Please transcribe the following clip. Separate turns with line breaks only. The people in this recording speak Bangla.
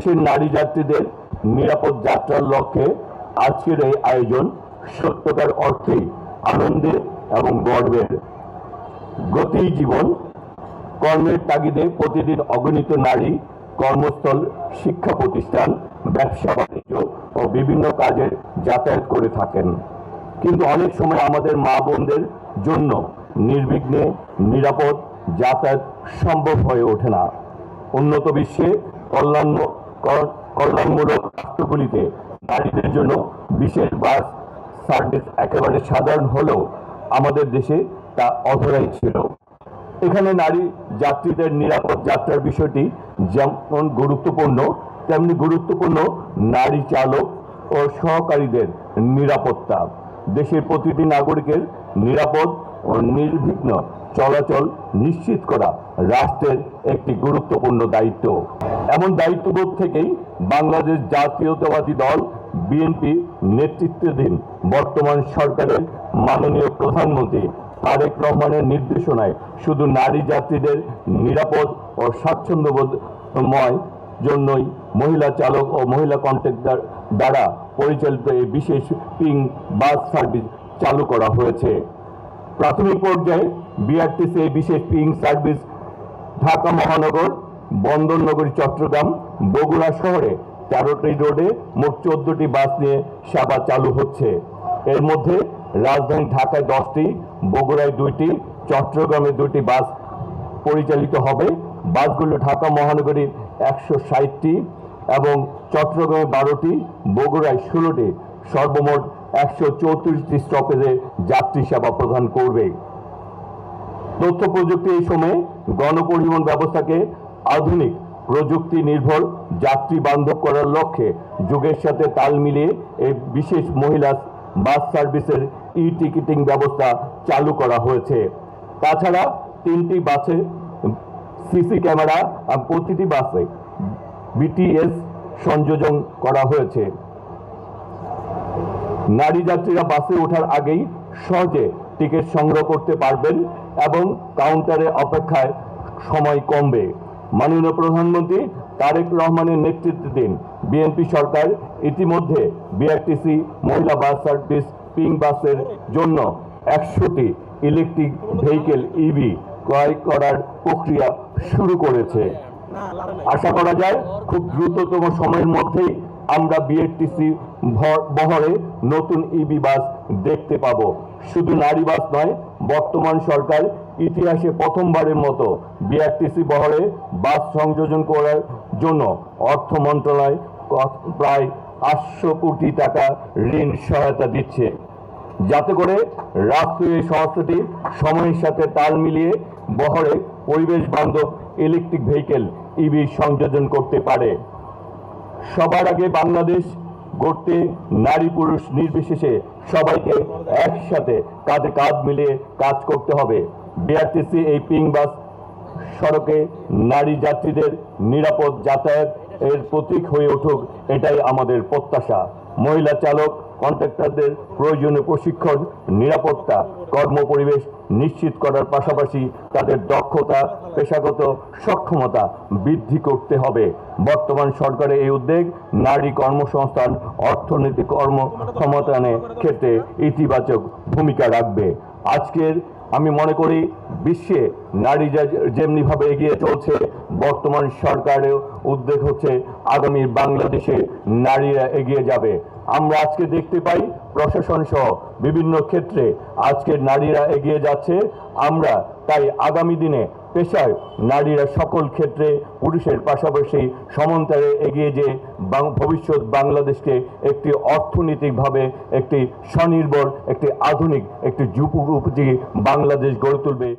দেশের নারী যাত্রীদের নিরাপদ যাত্রার লক্ষ্যে আজকের এই আয়োজন সত্যকার অর্থেই আনন্দের এবং গর্বের। গতি জীবন কর্মের তাগিদে প্রতিদিন অগণিত নারী কর্মস্থল, শিক্ষা প্রতিষ্ঠান, ব্যবসা বাণিজ্য ও বিভিন্ন কাজে যাতায়াত করে থাকেন। কিন্তু অনেক সময় আমাদের মা বোনদের জন্য নির্বিঘ্নে নিরাপদ যাতায়াত সম্ভব হয়ে ওঠে না। উন্নত বিশ্বে কল্যাণমূলক রাষ্ট্রগুলিতে নারীদের জন্য বিশেষ বাস সার্ভিস একেবারে সাধারণ হলেও আমাদের দেশে তা অধরাই ছিল। এখানে নারী যাত্রীদের নিরাপদ যাত্রার বিষয়টি যেমন গুরুত্বপূর্ণ, তেমনি গুরুত্বপূর্ণ নারী চালক ও সহকারীদের নিরাপত্তা। দেশের প্রতিটি নাগরিকের নিরাপদ ও নির্বিঘ্ন চলাচল নিশ্চিত করা রাষ্ট্রের একটি গুরুত্বপূর্ণ দায়িত্ব। এমন দায়িত্ববোধ থেকেই বাংলাদেশ জাতীয়তাবাদী দল বিএনপি নেতৃত্বাধীন বর্তমান সরকারের মাননীয় প্রধানমন্ত্রী তারেক রহমানের নির্দেশনায় শুধু নারী যাত্রীদের নিরাপদ ও স্বাচ্ছন্দ্যবোধময় জন্যই মহিলা চালক ও মহিলা কন্ট্রাক্টর দ্বারা পরিচালিত এই বিশেষ পিং বাস সার্ভিস চালু করা হয়েছে। প্রাথমিক পর্যায়ে বিআরটিসি এই বিশেষ পিং সার্ভিস ঢাকা মহানগর, বন্দরনগরী চট্টগ্রাম, বগুড়া শহরে 13টি রোডে মোট 14টি বাস নিয়ে সেবা চালু হচ্ছে। এর মধ্যে রাজধানী ঢাকায় 10টি, বগুড়ায় 2টি, চট্টগ্রামে 2টি বাস পরিচালিত হবে। বাসগুলো ঢাকা মহানগরীর 160টি এবং চট্টগ্রামে 12টি, বগুড়ায় 16টি, সর্বমোট 134টি স্টপেজে যাত্রী সেবা প্রদান করবে। তথ্য প্রযুক্তি এই সময়ে গণপরিবহন ব্যবস্থাকে আধুনিক প্রযুক্তি নির্ভর যাত্রী বান্ধব করার লক্ষ্যে যুগের সাথে তাল মিলিয়ে এই বিশেষ মহিলা বাস সার্ভিসের টিকিটিং ব্যবস্থা চালু করা হয়েছে। তাছাড়া 3টি বাসে সিসি ক্যামেরা আর প্রতিটি বাসে বিটিএস সংযোজন করা হয়েছে। নারী যাত্রীরা বাসে ওঠার আগেই সহজে টিকিট সংগ্রহ করতে পারবেন এবং কাউন্টারে অপেক্ষায় সময় কমবে। মাননীয় প্রধানমন্ত্রী তারেক রহমানের নেতৃত্বাধীন বিএনপি সরকার ইতিমধ্যে বিআরটিসি মহিলা বাস সার্ভিস পিং বাসের জন্য 100টি ইলেকট্রিক ভেহিকেল ইভি ক্রয় করার প্রক্রিয়া শুরু করেছে। আশা করা যায় খুব দ্রুততম সময়ের মধ্যেই আমরা বিআরটিসি বহরে নতুন ইভি বাস দেখতে পাব। শুধু নারী বাস নয়, বর্তমান সরকার ইতিহাসে প্রথমবারের মতো বিআরটিসি বহরে বাস সংযোজন করার জন্য অর্থ মন্ত্রণালয় প্রায় 800 কোটি টাকা ঋণ সহায়তা দিচ্ছে, যাতে করে রাষ্ট্রীয় সংস্থাটি সময়ের সাথে তাল মিলিয়ে বহরে পরিবেশ বান্ধব ইলেকট্রিক ভেহিকেল ইভি সংযোজন করতে পারে। সবার আগে বাংলাদেশ গড়তে নারী পুরুষ নির্বিশেষে সবাইকে একসাথে কাঁধে কাঁধ মিলিয়ে কাজ করতে হবে। বিআরটিসি এই পিং বাস সড়কে নারী যাত্রীদের নিরাপদ যাতায়াত এর প্রতীক হয়ে উঠুক, এটাই আমাদের প্রত্যাশা। মহিলা চালক কন্ট্রাক্টরদের প্রয়োজনীয় প্রশিক্ষণ, নিরাপত্তা, কর্মপরিবেশ নিশ্চিত করার পাশাপাশি তাদের দক্ষতা, পেশাগত সক্ষমতা বৃদ্ধি করতে হবে। বর্তমান সরকারের এই উদ্যোগ নারী কর্মসংস্থান, অর্থনৈতিক কর্মক্ষমতায়নের ক্ষেত্রে ইতিবাচক ভূমিকা রাখবে। আজকের আমি মনে করি বিশ্বে নারী যেমনিভাবে এগিয়ে চলছে, বর্তমান সরকারের উদ্যোগ হচ্ছে আগামী বাংলাদেশে নারীরা এগিয়ে যাবে। আমরা আজকে দেখতে পাই প্রশাসন সহ বিভিন্ন ক্ষেত্রে আজকের নারীরা এগিয়ে যাচ্ছে। আমরা তাই আগামী দিনে পেশায় নারীরা সকল ক্ষেত্রে পুরুষের পাশাপাশি সমান্তরে এগিয়ে যেয়ে ভবিষ্যৎ বাংলাদেশকে একটি অর্থনৈতিকভাবে একটি স্বনির্ভর, একটি আধুনিক, একটি যুগোপযোগী বাংলাদেশ গড়ে তুলবে।